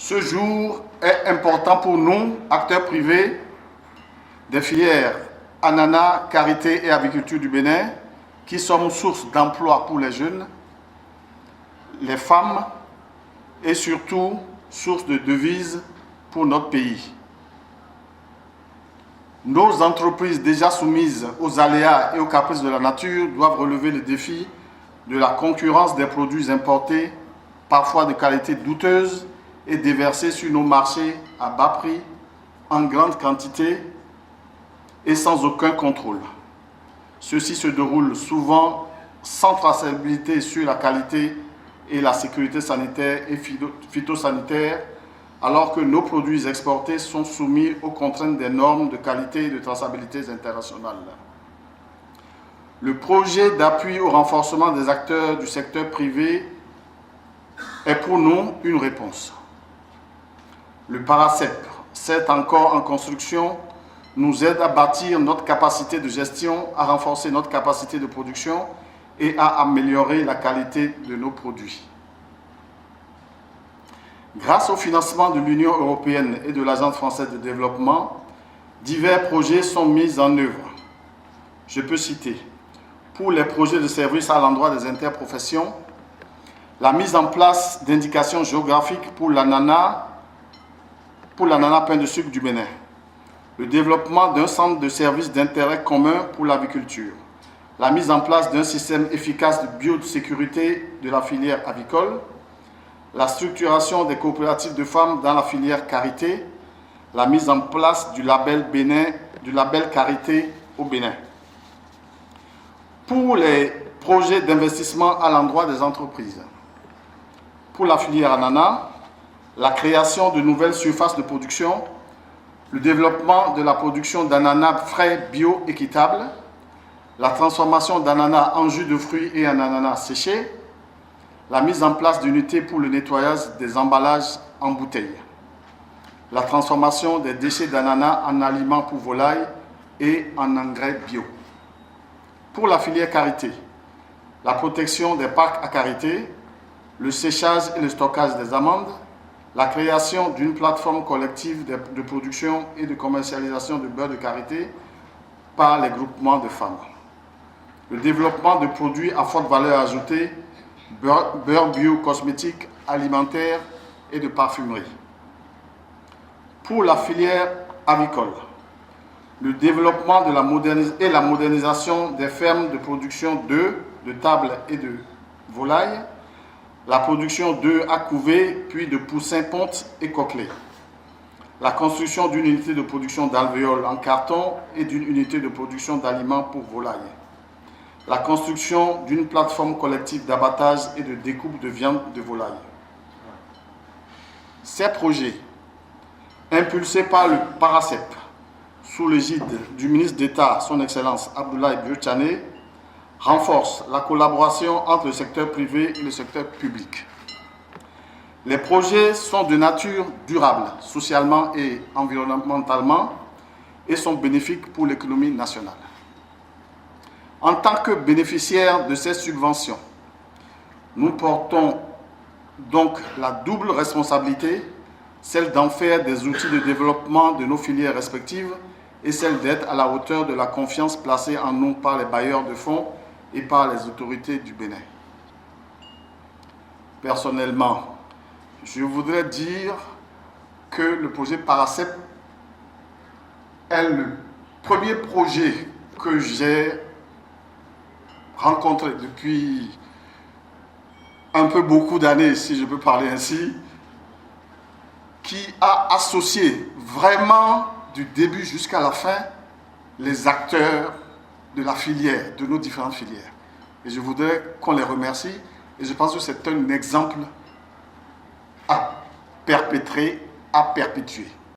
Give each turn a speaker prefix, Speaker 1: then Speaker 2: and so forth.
Speaker 1: Ce jour est important pour nous, acteurs privés des filières ananas, karité et aviculture du Bénin, qui sommes source d'emploi pour les jeunes, les femmes et surtout source de devises pour notre pays. Nos entreprises déjà soumises aux aléas et aux caprices de la nature doivent relever le défi de la concurrence des produits importés, parfois de qualité douteuse, et déversés sur nos marchés à bas prix, en grande quantité et sans aucun contrôle. Ceci se déroule souvent sans traçabilité sur la qualité et la sécurité sanitaire et phytosanitaire, alors que nos produits exportés sont soumis aux contraintes des normes de qualité et de traçabilité internationales. Le projet d'appui au renforcement des acteurs du secteur privé est pour nous une réponse. Le PARACEP, certes encore en construction, nous aide à bâtir notre capacité de gestion, à renforcer notre capacité de production et à améliorer la qualité de nos produits. Grâce au financement de l'Union européenne et de l'Agence française de développement, divers projets sont mis en œuvre. Je peux citer, pour les projets de services à l'endroit des interprofessions, la mise en place d'indications géographiques pour l'ananas pain de sucre du Bénin, le développement d'un centre de services d'intérêt commun pour l'aviculture, la mise en place d'un système efficace de biosécurité de la filière avicole, la structuration des coopératives de femmes dans la filière karité, la mise en place du label karité au Bénin. Pour les projets d'investissement à l'endroit des entreprises, pour la filière ananas, la création de nouvelles surfaces de production, le développement de la production d'ananas frais bio-équitables, la transformation d'ananas en jus de fruits et en ananas séchés, la mise en place d'unités pour le nettoyage des emballages en bouteilles, la transformation des déchets d'ananas en aliments pour volailles et en engrais bio. Pour la filière karité, la protection des parcs à karité, le séchage et le stockage des amandes, la création d'une plateforme collective de production et de commercialisation de beurre de karité par les groupements de femmes, le développement de produits à forte valeur ajoutée, beurre bio cosmétique, alimentaire et de parfumerie. Pour la filière avicole, le développement et la modernisation des fermes de production d'œufs, de tables et de volailles, la production d'œufs à couver, puis de poussins pontes et coquelets, la construction d'une unité de production d'alvéoles en carton et d'une unité de production d'aliments pour volailles, la construction d'une plateforme collective d'abattage et de découpe de viande de volaille. Ces projets, impulsés par le PARACEP, sous l'égide du ministre d'État, son Excellence Abdoulaye Bio-Tchané, renforcent la collaboration entre le secteur privé et le secteur public. Les projets sont de nature durable, socialement et environnementalement, et sont bénéfiques pour l'économie nationale. En tant que bénéficiaires de ces subventions, nous portons donc la double responsabilité, celle d'en faire des outils de développement de nos filières respectives et celle d'être à la hauteur de la confiance placée en nous par les bailleurs de fonds et par les autorités du Bénin. Personnellement, je voudrais dire que le projet PARACEP est le premier projet que j'ai rencontré depuis un peu beaucoup d'années, si je peux parler ainsi, qui a associé vraiment du début jusqu'à la fin les acteurs de la filière, de nos différentes filières. Et je voudrais qu'on les remercie et je pense que c'est un exemple à perpétrer, à perpétuer.